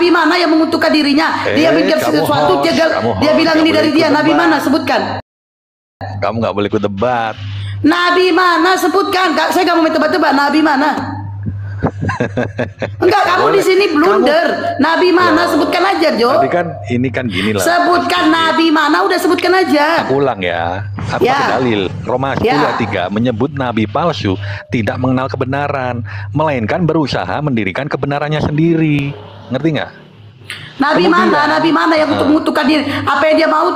Nabi mana yang mengutukkan dirinya? Dia mikir sesuatu, dia bilang ini dari dia. Nabi mana? Sebutkan. Kamu nggak boleh ikut debat. Nabi mana? Sebutkan. Saya nggak mau tebak-tebak. Nabi mana? Enggak, kamu di sini blunder. Nabi mana? Sebutkan aja, Jo. Tapi kan ini kan gini lah. Sebutkan Nabi mana? Udah sebutkan aja. Aku ulang ya. Aku dalil. Roma 10 ayat 3 menyebut nabi palsu tidak mengenal kebenaran, melainkan berusaha mendirikan kebenarannya sendiri. Ngerti nggak? Nabi mana? Nabi mana yang untuk mengutukkan diri? Apa yang dia mau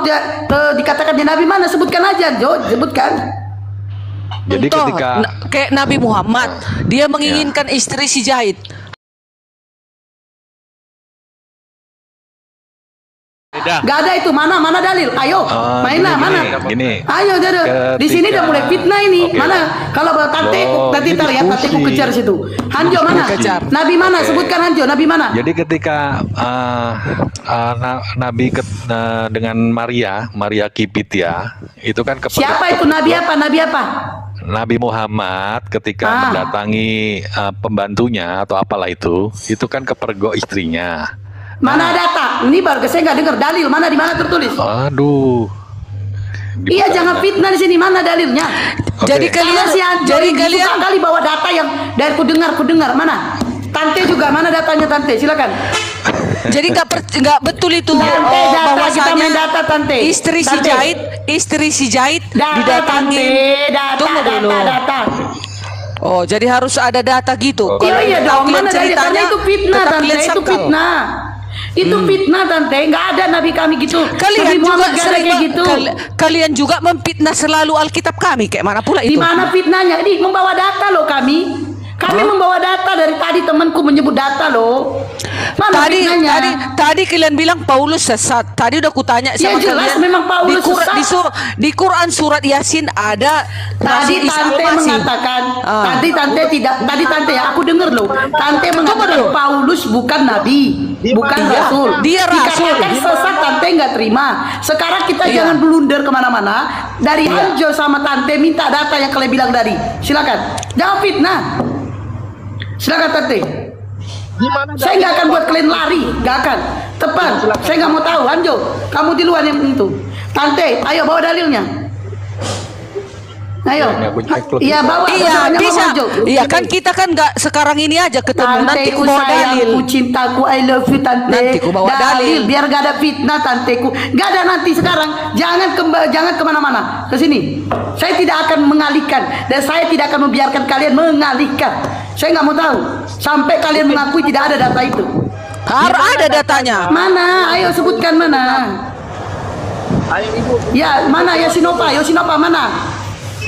dikatakan dia Nabi mana? Sebutkan aja, Jo. Sebutkan. Jadi ketika kayak Nabi Muhammad, dia menginginkan istri si Zaid. Gak ada itu, mana dalil? Ayo, mana? Gini. Ayo, di sini udah mulai fitnah ini. Mana? Kalau tante, nanti tar ya, tanteku kejar situ. Hanjo mana? Nabi mana? Sebutkan Hanjo, Nabi mana? Jadi ketika Nabi dengan Maria Kipitia, itu kan siapa itu Nabi apa? Nabi apa? Nabi Muhammad ketika mendatangi pembantunya atau apalah itu kan kepergok istrinya. Mana data? Ini baru saya nggak dengar dalil. Mana di mana tertulis? Aduh. Iya, jangan fitnah di sini. Mana dalilnya? Jadi kalian kali bawa data yang dari ku dengar. Mana? Tante juga mana datanya Tante? Silakan. Jadi nggak betul itu bahwasanya data Tante. Istri si Zaid didatangi. Data. Oh, jadi harus ada data gitu. Iya dong. Mana ceritanya itu fitnah Tante, itu fitnah. Itu fitnah Tante, nggak ada Nabi kami gitu. Kalian juga sering kayak gitu. Kalian juga memfitnah selalu Alkitab kami, kayak mana pula itu? Di mana fitnahnya? Ini membawa data loh kami. Kami membawa data dari tadi, temanku menyebut data loh. Mana tadi kalian bilang Paulus sesat. Tadi udah kutanya sama jelas, kalian. Memang Paulus sesat. Di Quran surat Yasin ada. Tadi Tante mengatakan, tadi Tante ya, aku dengar loh. Tante mengatakan Paulus bukan nabi, bukan rasul. Dia rasul. Dikatakan sesat, Tante nggak terima. Sekarang kita jangan blunder kemana-mana. Dari Hanjo sama Tante minta data yang kalian bilang tadi. Silakan. Jangan fitnah. Silakan Tante. Saya nggak akan buat kalian lari, nggak akan. Tepat. Saya nggak mau tahu. Hanjo, kamu di luar yang itu. Tante, ayo bawa dalilnya. Ayo. Iya bawa. Iya bisa. Iya kan kita kan nggak sekarang ini aja ketemu. Nanti ku bawa dalil. Cintaku, I love you Tante. Nanti ku bawa dalil. Biar gak ada fitnah Tanteku. Gak ada nanti sekarang. Jangan kemana-mana. Ke sini. Saya tidak akan mengalihkan dan saya tidak akan membiarkan kalian mengalihkan. Saya nggak mau tahu sampai kalian mengakui tidak ada data itu. Harus ada datanya. Mana? Ayo sebutkan mana. Ayo Ibu. Ya mana Yosinova mana?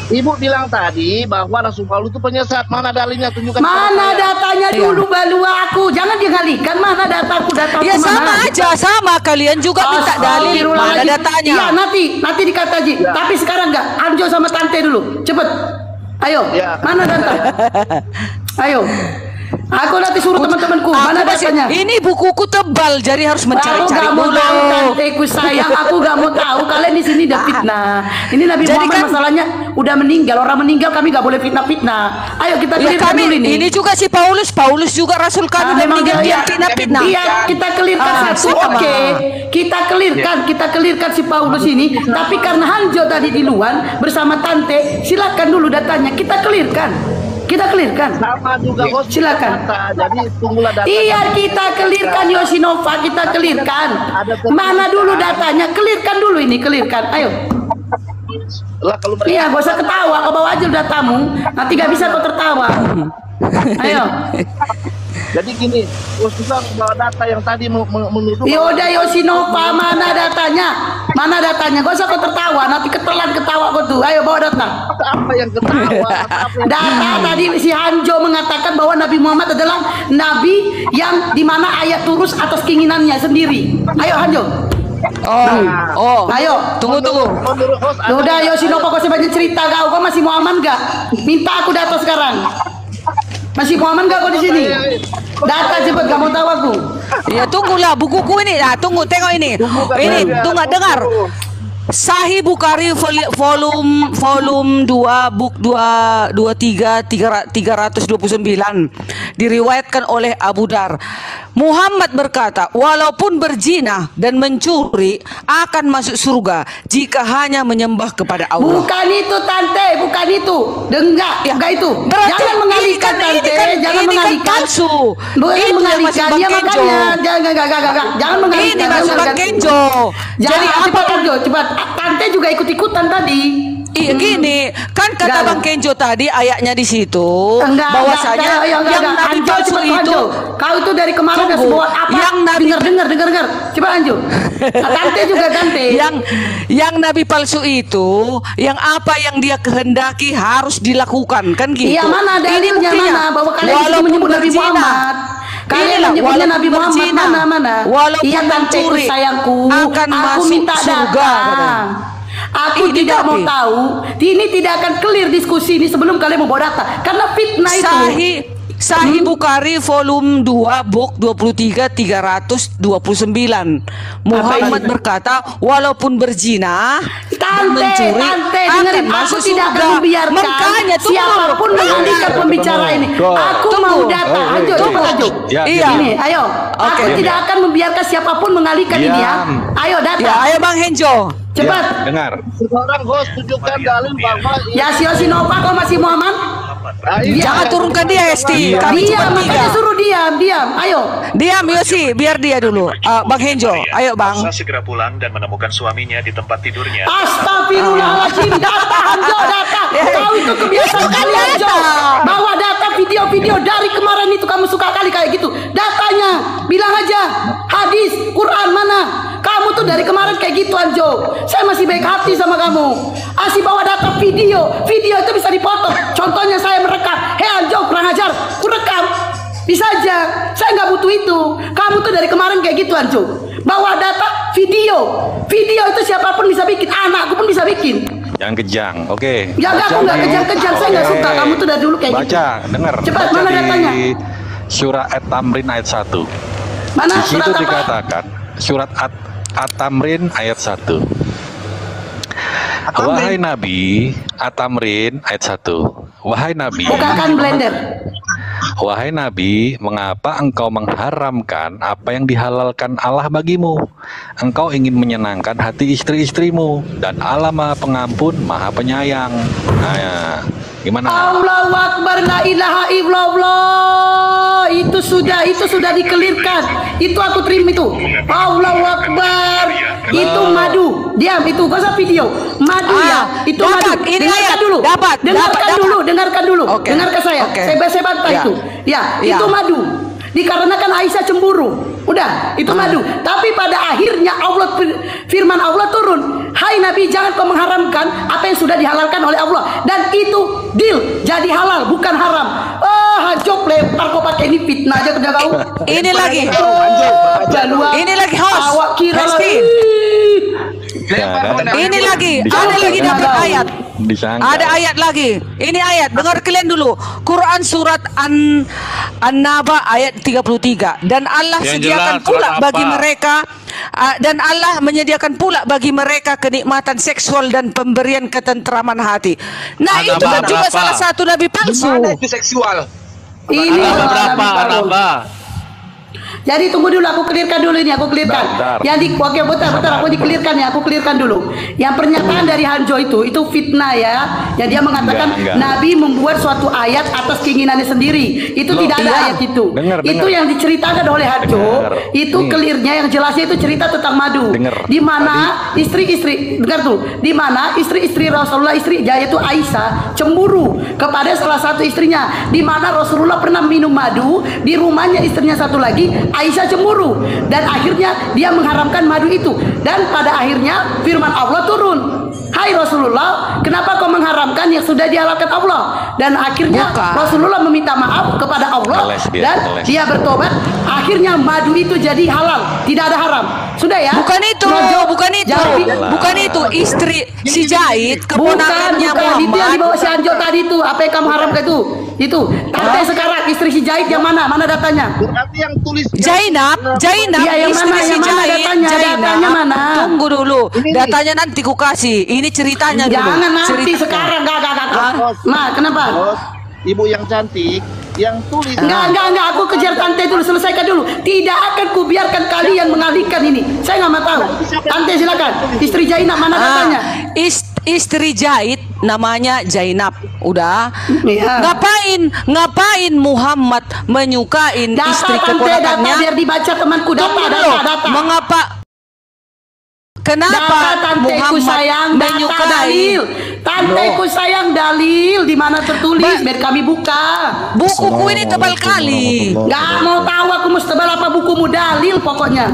Ibu bilang tadi bahwa Rasul Paulus itu penyesat. Mana dalilnya? Tunjukkan. Mana datanya dulu baru aku. Jangan digalihkan. Mana dataku? Ya sama aja, sama kalian juga minta dalil. Mana datanya? Iya nanti dikata Ji. Tapi sekarang enggak. Anjo sama Tante dulu. Cepet. Ayo. Mana data? Ayo. Aku nanti suruh teman-temanku. Mana datanya? Ini bukuku tebal, jadi harus mencari-cari dulu. Tanteku sayang, aku gak mau tahu. Kalian di sini udah fitnah. Ini Nabi Muhammad masalahnya udah meninggal. Orang meninggal kami gak boleh fitnah. Ayo kita clearkan dulu ini. Ini juga si Paulus juga rasul kami meninggal dia fitnah. Iya, kita clearkan satu. Oke. Kita clearkan si Paulus ini. Tapi karena Hanjo tadi di luar bersama Tante, silakan dulu datanya. Kita clearkan. Sama juga bos. Silakan. Jadi tunggulah data. Iya kita clearkan Yosinova, kita clearkan. Mana dulu datanya? Clearkan dulu ini, Ayo. Iya, gak usah ketawa, kau bawa aja datamu. Nanti gak bisa kau tertawa. Ayo. Jadi gini, Yosinova bawa data yang tadi menuduh. Yaudah Yosinova, mana datanya? Gak usah kau tertawa, nanti ketelan ketawa kau tuh. Ayo bawa data. Apa yang ketawa? Data tadi si Hanjo mengatakan bahwa Nabi Muhammad adalah nabi yang dimana ayat turun atas keinginannya sendiri. Ayo Hanjo. Ayo tunggu. Udah Yosinova, kau banyak cerita kau masih mau aman gak? Minta aku data sekarang. Masih mau aman gak kau di sini? Data cepet, gak mau tahu aku. Ya tunggulah bukuku ini. Tunggu, tengok ini. Tunggu dengar. Sahih Bukhari volume 2 book 329 diriwayatkan oleh Abu Dar. Muhammad berkata, walaupun berzina dan mencuri akan masuk surga jika hanya menyembah kepada Allah. Bukan itu tante, bukan itu. Enggak, Ya. enggak itu. Berarti Jangan mengalihkan ini tante, kan- jangan ini kan mengalihkan. palsu. Bukan Itu yang mengalihkan, masuk ya Bang Kenjo. makanya. Jangan mengalihkan. Ini masuk Bang Kenjo. Jadi Jadi apa apa Kenjo? Coba tante juga ikut-ikutan tadi. Iya gini, kan kata Enggak. Bang Kenjo tadi ayatnya di situ bahwasanya yang Nabi Anjo, palsu coba itu Anjo. Kau itu dari kemarin udah Tunggu. sebuah apa? Yang Nabi- dengar. Coba Anjo. Tante juga tante. yang Nabi palsu itu, yang apa yang dia kehendaki harus dilakukan kan gitu. Iya, mana dalilnya buktinya. mana bahwa kalian Walaupun menyebut Nabi berzina. Muhammad? Kalian Inilah, menyebutnya walaupun Nabi Muhammad berzina, mana? walaupun Iya tante mencuri, sayangku, akan aku masuk minta surga, data. katanya. Aku Ini tidak mau tapi- tahu. Ini tidak akan clear diskusi ini sebelum kalian membawa data. Karena fitnah itu. Sahih Bukhari volume 2 book 23 329. Muhammad ini? berkata, walaupun berzina dan Tante, mencuri dengerin, akan aku masuk tidak akan surga. membiarkan Makanya tunggu. siapapun mengalihkan pembicara ini. Aku Tunggu. mau data. Ayo, Tunggu. cepat ayo. Ya, Iya. Ini, ayo. Aku Oke. tidak akan membiarkan siapapun mengalihkan ini ya. Diam. Ayo data. Ya, ayo Bang Henjo. Cepat. Ya, dengar. Sekarang host tunjukkan dalil bahwa Ya Sinova kau masih Muhammad? Jangan turunkan dia, Esti. Iya. Kami Diam, cuma makanya 3. suruh diam. Ayo. Diam Yosi, biar dia dulu. Bang Henjo, ayo Bang. Elsa segera pulang dan menemukan suaminya di tempat tidurnya. Astagfirullahaladzim. Data Hanjo, data. Kau itu kebiasaan Bukan kali Hanjo. data. Bawa data video-video dari kemarin itu kamu suka kali kayak gitu. Datanya, bilang aja. Hadis, Quran mana? Kamu tuh dari kemarin kayak gitu Anjo. Saya masih baik hati sama kamu. Asih bawa data video. Video itu bisa dipotong. Contohnya saya merekam. Hei Anjo, kurang ajar. Ku rekam. Bisa aja. Saya nggak butuh itu. Kamu tuh dari kemarin kayak gitu Anjo. Bawa data video. Video itu siapapun bisa bikin. Anakku pun bisa bikin. Jangan kejang, oke. Ya aku nggak kejang-kejang. Saya nggak suka. Kamu tuh dari dulu kayak gitu. Baca, dengar. Cepat, Baca mana di datanya? Surah At-Tamrin ayat 1. Mana Di situ surat apa? dikatakan, surat At-Tamrin ayat 1. Wahai Nabi, At-Tamrin ayat 1. Wahai Nabi, Bukakan blender. wahai Nabi, mengapa engkau mengharamkan apa yang dihalalkan Allah bagimu? Engkau ingin menyenangkan hati istri-istrimu, dan Allah Maha Pengampun, Maha Penyayang. Nah, ya. Gimana? Allahu Akbar, la ilaha illallah. Itu sudah dikelirkan. Itu aku terima itu. Allahu Akbar. Itu madu. Diam, itu gak usah video. Madu ya. Itu dapat. madu. Ini Dengarkan ayat. dulu. Dapat. Dengarkan dulu. Oke. Dengarkan saya. Oke. Saya bantah Ya. itu. Ya, Ya. itu madu. Dikarenakan Aisyah cemburu. Udah, itu madu. Tapi pada akhirnya firman Allah turun. Hai Nabi, jangan kau mengharamkan apa yang sudah dihalalkan oleh Allah. Dan itu deal, jadi halal, bukan haram. Hajok lempar kau pakai ini fitnah aja kerja kau. Ini lagi. Jalua. Ini lagi host. Awak kira Hesti. lagi. Ini lagi. Disangka Ada lagi kan? dapat ayat. Disangka. Ada ayat lagi. Ini ayat. Dengar kalian dulu. Quran surat An-Naba ayat 33. Dan Allah Yang sediakan jelas, pula surat bagi apa? mereka dan Allah menyediakan pula bagi mereka kenikmatan seksual dan pemberian ketentraman hati. Nah, Ada itu kan juga berapa? salah satu nabi palsu. Mana itu seksual? Ini Ada orang berapa? Nabi palsu. Ada. Jadi tunggu dulu, aku clearkan dulu ini, aku clearkan. Bentar. Oke, bentar, aku clearkan ya, aku clearkan dulu. Yang pernyataan dari Hanjo itu fitnah ya. Yang dia mengatakan Enggak. Nabi membuat suatu ayat atas keinginannya sendiri. Itu Loh, tidak ada iya. ayat itu. Dengar, Itu dengar. yang diceritakan oleh Hanjo. Dengar. Itu Nih. clearnya yang jelasnya itu cerita tentang madu. Dengar. Di mana istri-istri, dengar tuh, di mana istri-istri Rasulullah yaitu Aisyah cemburu kepada salah satu istrinya. Di mana Rasulullah pernah minum madu di rumahnya istrinya satu lagi, Aisyah cemburu dan akhirnya dia mengharamkan madu itu. Dan pada akhirnya firman Allah turun. Hai Rasulullah, kenapa kau mengharamkan yang sudah dihalalkan Allah? Dan akhirnya Bukan. Rasulullah meminta maaf kepada Allah Teles dia, dan teles. dia bertobat. Akhirnya madu itu jadi halal, tidak ada haram. Sudah ya? Bukan itu, Rojo, bukan itu, jadi- bukan itu. Istri si Zaid, Bukan, keponakannya bukan. Itu yang Muhammad. dibawa si Anjo tadi itu. Apa yang kamu haramkan itu? Itu. Tante sekarang istri si Zaid yang mana? Mana datanya? berarti yang tulis Zainab, Iya, yang istri mana, si yang mana Zaid, datanya? Zainab. Datanya mana? Tunggu dulu, datanya nanti ku kasih. Ini ceritanya dulu. Jangan nanti Ceritanya. sekarang. Gak. Hah? Nah, kenapa? Bos, ibu yang cantik, yang tulis. Enggak, aku kejar Tante dulu, selesaikan dulu. Tidak akan kubiarkan kalian mengalihkan ini. Saya nggak mau tahu. Tante silakan. Istri Zainab mana datanya? Istri Zaid namanya Zainab. Udah. Iya. Ngapain Muhammad menyukai Data istri Tante, keponakannya? data biar dibaca temanku. Tunggu dulu. Data. Kenapa Tanteku Muhammad sayang, data menyukai? dalil. Tanteku sayang, dalil di mana tertulis biar kami buka. Bukuku ini tebal kali. Nggak mau tahu aku mau tebal apa bukumu, dalil pokoknya.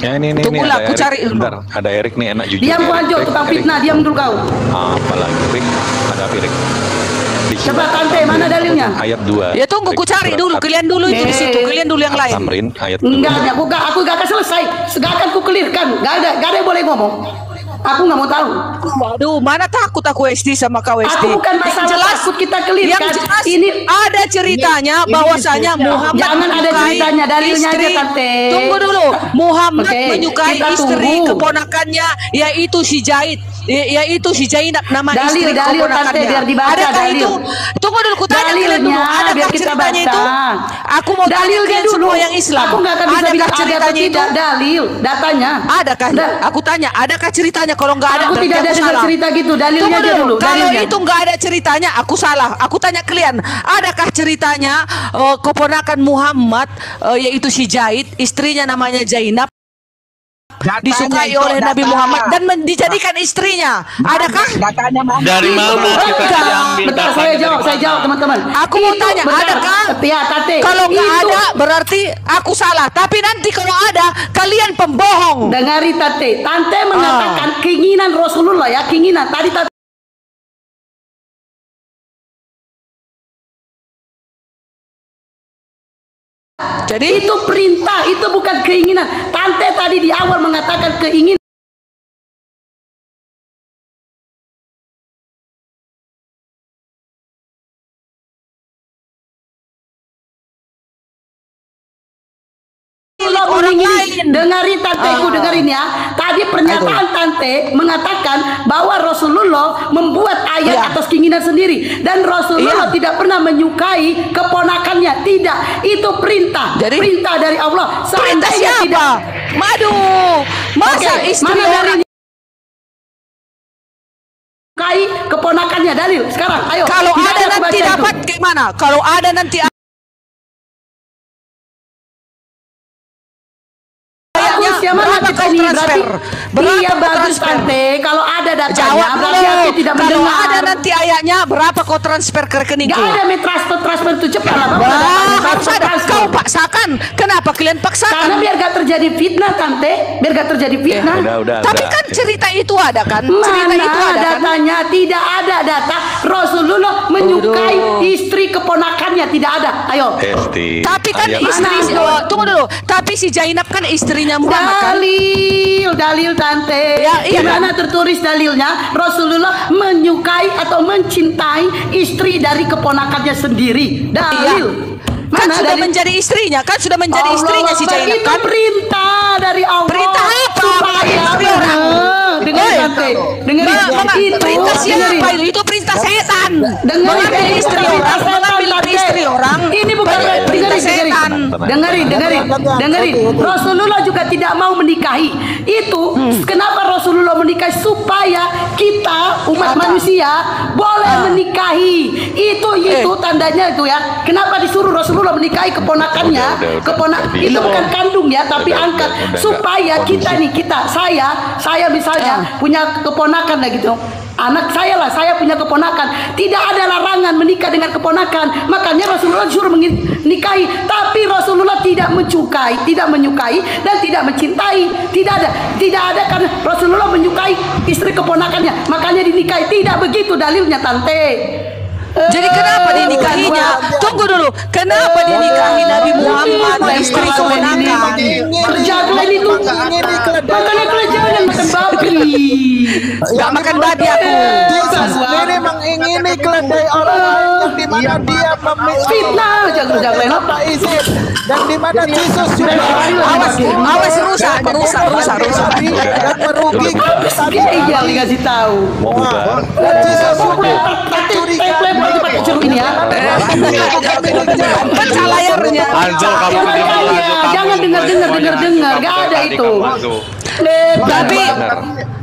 Ya ini Tunggulah, ada aku Erik. cari. Bentar, ada Erik nih enak jujur. Diam Erik, Wanjo, Erik, tukang Erik. fitnah, diam dulu kau. Apalagi Erik, ada apa, Erik? Di Coba surat Tante, mana dalilnya? Ayat 2. Ya tunggu, ku cari dulu. Kalian dulu itu di situ. Kalian dulu yang lain. Tamrin ayat 2. Enggak, aku gak akan selesai. Gak akan ku clearkan. Gak ada yang boleh ngomong. Aku nggak mau tahu. Waduh, mana takut aku SD sama kau SD. Aku bukan masalah takut kita clearkan. Yang jelas Ini ada ceritanya bahwasanya Muhammad jangan ada menyukai ceritanya, dalilnya aja, istri. Tante. Tunggu dulu. Muhammad Oke, menyukai kita istri tunggu. keponakannya yaitu si Zaid. Yaitu si Zainab nama Dalil, istri dalil, keponakannya. Tante, biar dibaca, Adakah dalil. itu? Tunggu dulu, ku tanya kalian dulu. Dalilnya, Adakah biar kita ceritanya baca. itu? Aku mau tanya Dalilnya kalian dulu. semua yang Islam. Aku nggak akan bisa Adakah bilang ada atau ceritanya itu? tidak. Dalil, datanya. Adakah? Aku tanya, adakah ceritanya? Kalau nggak ada, Aku berarti tidak ada aku dengar salah. cerita gitu. Dalilnya Tunggu aja dulu. Kalau Dalilnya. itu nggak ada ceritanya, aku salah. Aku tanya kalian, adakah ceritanya keponakan Muhammad yaitu si Zaid, istrinya namanya Zainab, disukai oleh Nabi Muhammad dan dijadikan istrinya? Adakah? Dari mana kita diambil Bentar, datanya? saya jawab teman-teman. Aku mau tanya, bentar. adakah? Ya, Tante. Kalau nggak Itu- ada, berarti aku salah. Tapi nanti kalau ada, kalian pembohong. Dengari Tante. Tante mengatakan keinginan Rasulullah ya, keinginan. Tadi Tante Jadi itu perintah, itu bukan keinginan. Tante tadi di awal mengatakan keinginan. orang lain. Dengarin Tanteku, dengerin ya. Tadi pernyataan Tante mengatakan bahwa Rasulullah membuat ayat atas keinginan sendiri dan Rasulullah tidak pernah menyukai keponakannya. Tidak, itu perintah. Jadi- perintah dari Allah. Perintah Seandainya siapa? tidak- Madu. Masa Oke, istri mana orang dalilnya? Kai keponakannya dalil sekarang. Ayo. kalau Tidak ada aku nanti baca itu. dapat gimana? Kalau ada nanti Bagus ya, mana berapa kita kau ini transfer? berarti iya Berapa kau bagus transfer? Tante. Kalau ada datanya Jawab berarti dulu. aku tidak Kalau mendengar. ada nanti ayatnya, berapa kau transfer ke rekeningku? Gak ada transfer itu cepat lah. Bapak Wah, datang, harus ada. transfer. Kau paksakan. Kenapa kalian Karena paksakan? biar gak terjadi fitnah Tante. Biar gak terjadi fitnah. Udah. Tapi kan cerita itu ada kan? Cerita Mana itu ada kan? datanya? Tidak ada data Rasulullah menyukai istri keponakannya. Tidak ada. Ayo. Esti. Tapi kan ayat- istri, Mana? tunggu dulu. Tapi si Zainab kan istrinya Muhammad kan? Dalil Tante. Ya, iya Di mana tertulis dalilnya? Rasulullah menyukai atau mencintai istri dari keponakannya sendiri. Dalil. Kan Mana sudah dalil? menjadi istrinya, kan sudah menjadi Allah istrinya si Akbar, Zainab itu kan? perintah dari Allah. Perintah apa? Supaya Istri orang. dengerin Tante. Dengerin. Itu Perintah siapa dengerin. itu? Itu perintah setan. Dengerin, Mengambil ini istri bukan orang, perintah mengambil setan, istri Tante. orang. Ini bukan perintah dengerin, setan. dengerin. Rasulullah juga tidak mau menikahi. Itu kenapa Rasulullah menikahi supaya kita umat manusia boleh menikahi. Itu tandanya itu ya. Kenapa disuruh Rasulullah menikahi keponakannya? Udah. Itu bukan kandung ya, tapi Udah, angkat udah, supaya enggak. kita nih saya misalnya punya keponakan lah gitu. Anak saya lah, saya punya keponakan. Tidak ada larangan menikah dengan keponakan. Makanya Rasulullah disuruh menikahi. Tapi Rasulullah tidak menyukai dan tidak mencintai. Tidak ada karena Rasulullah menyukai istri keponakannya. Makanya dinikahi. Tidak begitu dalilnya Tante. Jadi kenapa dinikahinya? Tunggu dulu. Kenapa dinikahi Nabi Muhammad istri keponakan? Kerja kalian itu makanya kalian jangan makan babi. Gak makan babi aku. Jesus ini mengingini keledai orang lain yang di mana dia memiliki Fitnah jago-jago tanpa izin dan di mana Jesus sudah Awas rusak. perusak. Yang merugikan tadi. Iya dikasih tahu. Mau bubar. Template pakai ceruk ini ya. Pecah layarnya. Anzo, kamu Jangan dengar. Gak ada itu.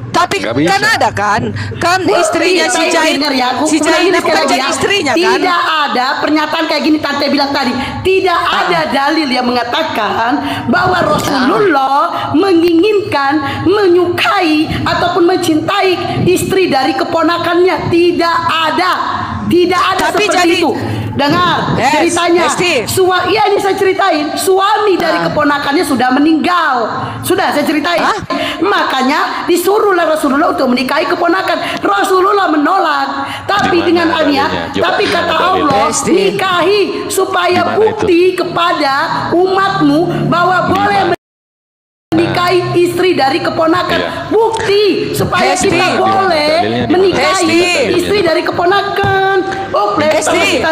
Tapi Nggak bisa. kan ada kan istrinya si Jahit, si Jahit bukan jadi istrinya kan? Tidak ada pernyataan kayak gini Tante bilang tadi. Tidak ada dalil yang mengatakan bahwa Rasulullah menginginkan, menyukai ataupun mencintai istri dari keponakannya. Tidak ada Tapi seperti jadi- itu. Dengar ceritanya. Iya ini saya ceritain. Suami dari keponakannya sudah meninggal. Sudah saya ceritain. Makanya disuruhlah Rasulullah untuk menikahi keponakan. Rasulullah menolak. Tapi Gimana dengan dalilnya? Ania, Coba, tapi kata dalilnya. Allah, Esti. nikahi supaya Gimana bukti kepada umatmu bahwa boleh menikahi istri dari keponakan. Iya. Bukti supaya Esti. kita boleh Dalilnya di mana? menikahi Esti. istri dari keponakan. Oh, Esti,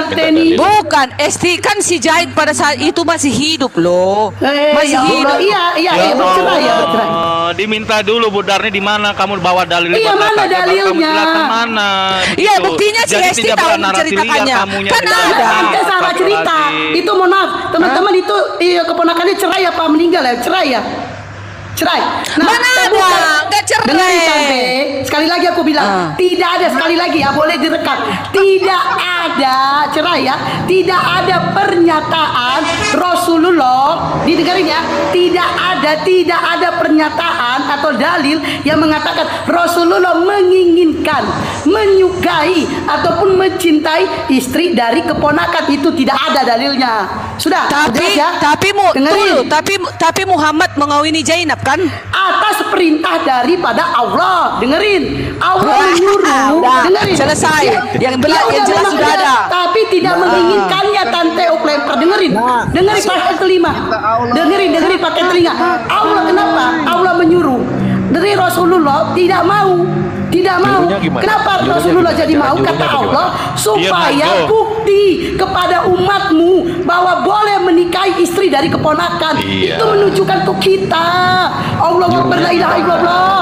bukan Esti kan si Jahit pada saat itu masih hidup loh, masih ya Allah, hidup. iya bercerai ya bercerai. Diminta dulu Bu Darni di mana kamu bawa dalil Iya, buat mana kakak? Coba dalilnya? Kamu jelaskan mana? Iya, Begitu. buktinya si Jadi Esti tidak tahu pernah narasi menceritakannya. liar kamunya Kan di dalam. ada. Tante salah cerita. Itu mohon maaf, teman-teman itu keponakannya cerai apa meninggal ya? Cerai ya? Cerai. Mana ada? Nggak cerai. Dengarin Tante, sekali lagi aku bilang, tidak ada, sekali lagi ya, boleh direkam. Tidak ada cerai ya. Tidak ada pernyataan Rasulullah, didengarin ya. Tidak ada pernyataan atau dalil yang mengatakan Rasulullah menginginkan, menyukai ataupun mencintai istri dari keponakan. Itu tidak ada dalilnya. Sudah, Tapi jelas ya? tunggu, Dengerin. tapi Muhammad mengawini Zainab kan? Atas perintah daripada Allah. Dengerin, Allah menyuruh. Udah, Dengerin. selesai. Yang Ya jelas udah, memang sudah ada. Tapi tidak menginginkannya Tante Oklempar. Dengerin, dengerin pakai telinga. Dengerin pakai telinga. Allah kenapa? Allah menyuruh. Dari Rasulullah tidak mau. Nyuruhnya gimana? Kenapa Nyuruhnya Rasulullah gimana? jadi mau? Nyuruhnya Kata bagaimana? Allah supaya Mango. bukti kepada umatmu bahwa boleh menikahi istri dari keponakan. Iya. Itu menunjukkan ke kita. Allah Akbar, la ilaha illallah.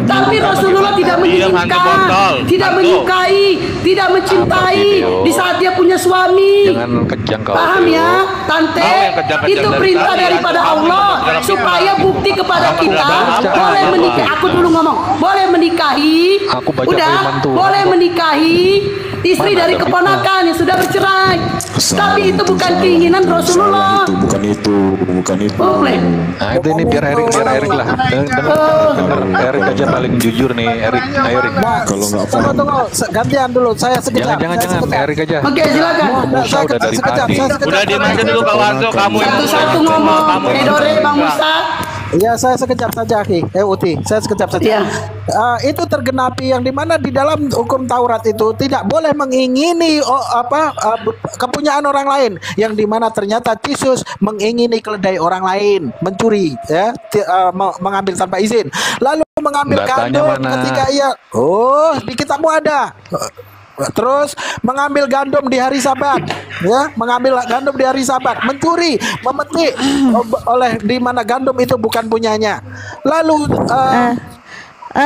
Tapi Rasulullah tidak Iya, Mango menginginkan, botol. tidak Mango. menyukai, tidak mencintai Video. di saat dia punya suami. Jangan kejang kau. Paham Theo. ya, Tante? Kau yang kejam-kejam Itu dari perintah tadi. daripada Kamu Allah dalam supaya firman. bukti kepada Kamu kita dalam boleh apa? menikahi. Aku dulu ngomong, boleh menikahi. Aku baca Udah, firman Tuhan. boleh menikahi istri Mana dari ada keponakan yang sudah bercerai. Tapi itu bukan keinginan Rasulullah. Bukan itu. Boleh. Nah itu ini biar Erik lah. Dengar Erik aja paling jujur nih Erik. Ayo Erik. Kalau nggak paham. Tunggu, gantian dulu. Saya sekejap. Jangan Erik aja. Oke, silakan. Musa udah dari tadi. Udah diam aja dulu Kak Wanzo, kamu yang Satu-satu ngomong. Kamu yang Edore, Bang Musa. Ya, saya sekejap saja, Ki. Uti, saya sekejap saja. Iya. Itu tergenapi yang dimana di dalam hukum Taurat itu tidak boleh mengingini kepunyaan orang lain, yang dimana ternyata Tisus mengingini keledai orang lain, mencuri, ya, mengambil tanpa izin, lalu mengambil Datanya gandum mana? ketika ia, di kitabmu ada. Terus mengambil gandum di hari Sabat, ya, mengambil gandum di hari Sabat, mencuri, memetik oleh di mana gandum itu bukan punyanya. Lalu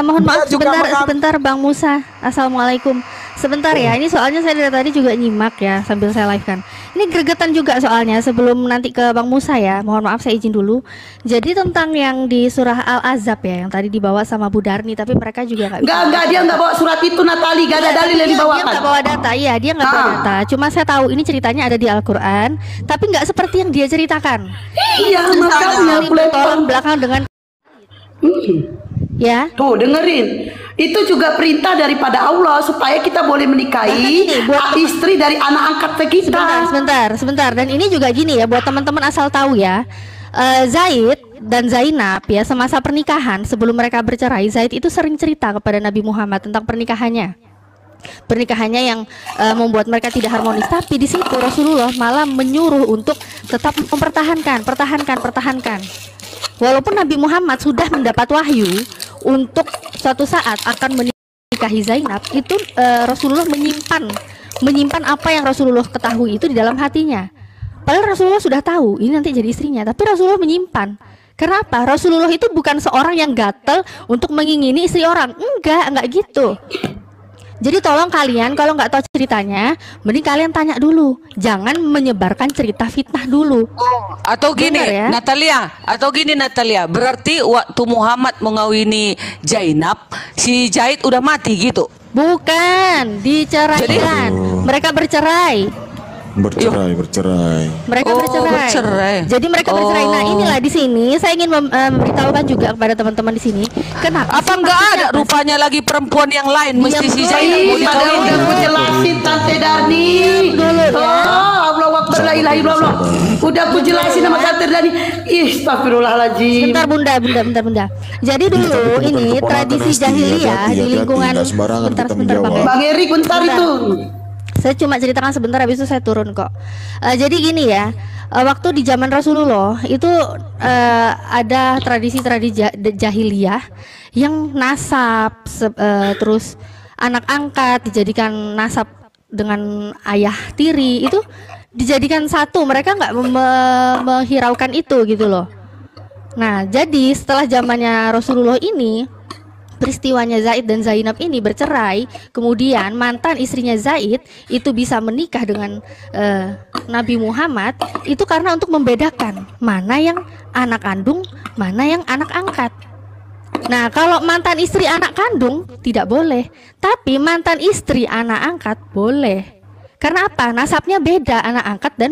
mohon maaf dia juga sebentar Bang Musa. Assalamualaikum. Sebentar ya, ini soalnya saya dari tadi juga nyimak ya sambil saya live kan. Ini gregetan juga soalnya sebelum nanti ke Bang Musa ya. Mohon maaf saya izin dulu. Jadi tentang yang di surah Al-Azab ya, yang tadi dibawa sama Bu Darni, tapi mereka juga nggak bisa. Enggak, dia enggak bawa surat itu Natali, enggak ada dalil yang Dia dibawakan. nggak bawa data, iya dia nggak bawa data. Cuma saya tahu ini ceritanya ada di Al-Quran, tapi nggak seperti yang dia ceritakan. Iya, makanya Tolong belakang dengan ya. Tuh dengerin, itu juga perintah daripada Allah supaya kita boleh menikahi istri dari anak angkat kita. Sebentar. Dan ini juga gini ya, buat teman-teman asal tahu ya. Zaid dan Zainab ya semasa pernikahan sebelum mereka bercerai, Zaid itu sering cerita kepada Nabi Muhammad tentang pernikahannya yang membuat mereka tidak harmonis. Tapi di situ Rasulullah malah menyuruh untuk tetap mempertahankan. Walaupun Nabi Muhammad sudah mendapat wahyu untuk suatu saat akan menikahi Zainab, itu Rasulullah menyimpan apa yang Rasulullah ketahui itu di dalam hatinya. Padahal Rasulullah sudah tahu ini nanti jadi istrinya, tapi Rasulullah menyimpan Kenapa? Rasulullah itu bukan seorang yang gatel untuk mengingini istri orang. Enggak gitu. Jadi tolong kalian kalau nggak tahu ceritanya, mending kalian tanya dulu. Jangan menyebarkan cerita fitnah dulu. Atau gini, Benar ya? Natalia, berarti waktu Muhammad mengawini Zainab, si Zaid udah mati gitu. Bukan, diceraikan. Mereka bercerai. Bercerai. Mereka bercerai. Jadi mereka bercerai. Nah, inilah di sini saya ingin memberitahukan juga kepada teman-teman di sini. Kenapa? Apa nggak ada rupanya lagi perempuan yang lain mesti si Zainab mau Padahal dikawin? udah aku jelasin Tante Darni. Allah Akbar, la ilaha illallah. Udah aku jelasin sama Tante Darni. Astagfirullahaladzim. Bentar Bunda. Jadi dulu ini tradisi jahiliyah di lingkungan. Bentar, Bang. Bang Erik bentar itu. Saya cuma ceritakan sebentar, habis itu saya turun kok. Jadi gini ya, waktu di zaman Rasulullah itu ada tradisi-tradisi jahiliyah yang nasab, terus anak angkat dijadikan nasab dengan ayah tiri, itu dijadikan satu. Mereka nggak menghiraukan itu gitu loh. Nah, jadi setelah zamannya Rasulullah ini, peristiwanya Zaid dan Zainab ini bercerai, kemudian mantan istrinya Zaid itu bisa menikah dengan Nabi Muhammad, itu karena untuk membedakan mana yang anak kandung, mana yang anak angkat. Nah, kalau mantan istri anak kandung tidak boleh, tapi mantan istri anak angkat boleh. Karena apa? Nasabnya beda, anak angkat dan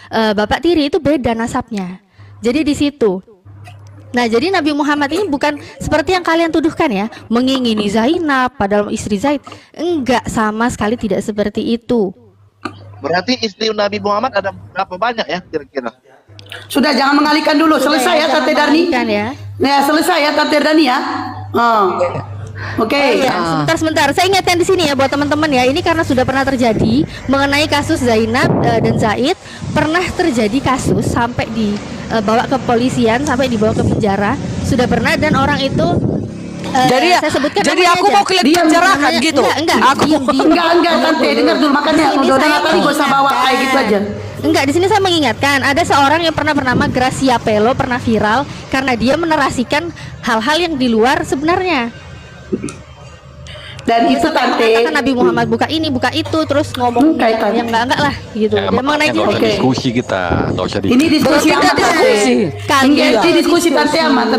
bapak tiri itu beda nasabnya. Jadi di situ. Nah, jadi Nabi Muhammad ini bukan seperti yang kalian tuduhkan ya, mengingini Zainab padahal istri Zaid. Enggak, sama sekali tidak seperti itu. Berarti istri Nabi Muhammad ada berapa banyak ya kira-kira? Sudah, jangan mengalihkan dulu. Selesai ya Tante Darni. Ya. Nah, selesai ya Tante Darni ya. Oke. Ya, sebentar. Saya ingatkan di sini ya buat teman-teman ya. Ini karena sudah pernah terjadi mengenai kasus Zainab dan Zaid, pernah terjadi kasus sampai dibawa ke polisian, sampai dibawa ke penjara. Sudah pernah, dan orang itu saya sebutkan jadi namanya aku aja. mau kalian penjarakan gitu. Enggak Tante, dengar dulu, makanya udah tadi gak usah bawa kayak gitu aja. Enggak, di sini saya mengingatkan ada seorang yang pernah bernama Gracia Pelo, pernah viral karena dia menarasikan hal-hal yang di luar sebenarnya. Dan itu Tante, mengatakan Nabi Muhammad buka ini, buka itu, terus ngomong yang enggak lah gitu. Dia mengenai nggak usah diskusi kita, nggak usah ini diskusi aman. Ini diskusi Tante aman.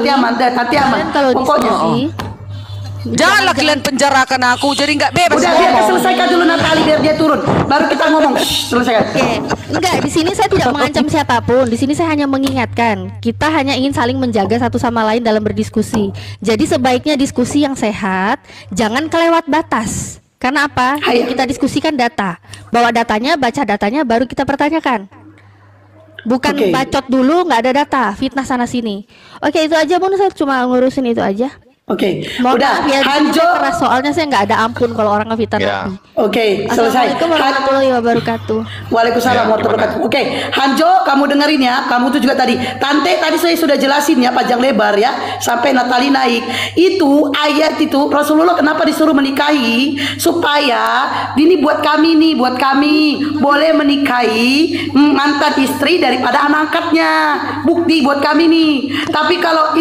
Kalau Pokoknya Janganlah kalian penjarakan aku, jadi nggak bebas. udah, biar selesaikan dulu Natali, biar dia turun, baru kita ngomong. Selesaikan. Oke, enggak, di sini saya tidak mengancam siapapun. Di sini saya hanya mengingatkan. Kita hanya ingin saling menjaga satu sama lain dalam berdiskusi. Jadi sebaiknya diskusi yang sehat, jangan kelewat batas. Karena apa? Yang kita diskusikan data. Bawa datanya, baca datanya, baru kita pertanyakan. Bukan bacot dulu, nggak ada data, fitnah sana sini. Oke, itu aja Bun, saya cuma ngurusin itu aja. Oke, udah ya, Hanjo. Keras, soalnya saya nggak ada ampun kalau orang ngefitnah Nabi. Oke, selesai. Assalamualaikum warahmatullahi wabarakatuh. Waalaikumsalam warahmatullahi wabarakatuh. Oke, Hanjo, kamu dengerin ya. Kamu tuh juga tadi, Tante tadi saya sudah jelasin ya, panjang lebar ya, sampai Natali naik. Itu ayat itu Rasulullah kenapa disuruh menikahi, supaya ini buat kami nih, buat kami boleh menikahi mantan istri daripada anak angkatnya. Bukti buat kami nih. Tapi kalau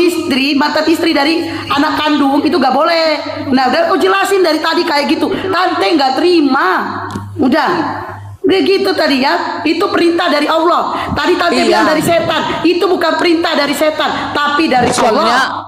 mantan istri dari anak kandung itu gak boleh. Nah, udah aku jelasin dari tadi kayak gitu. Tante nggak terima. Udah gitu tadi ya. Itu perintah dari Allah. Tadi Tante bilang dari setan. Itu bukan perintah dari setan, tapi dari Allah.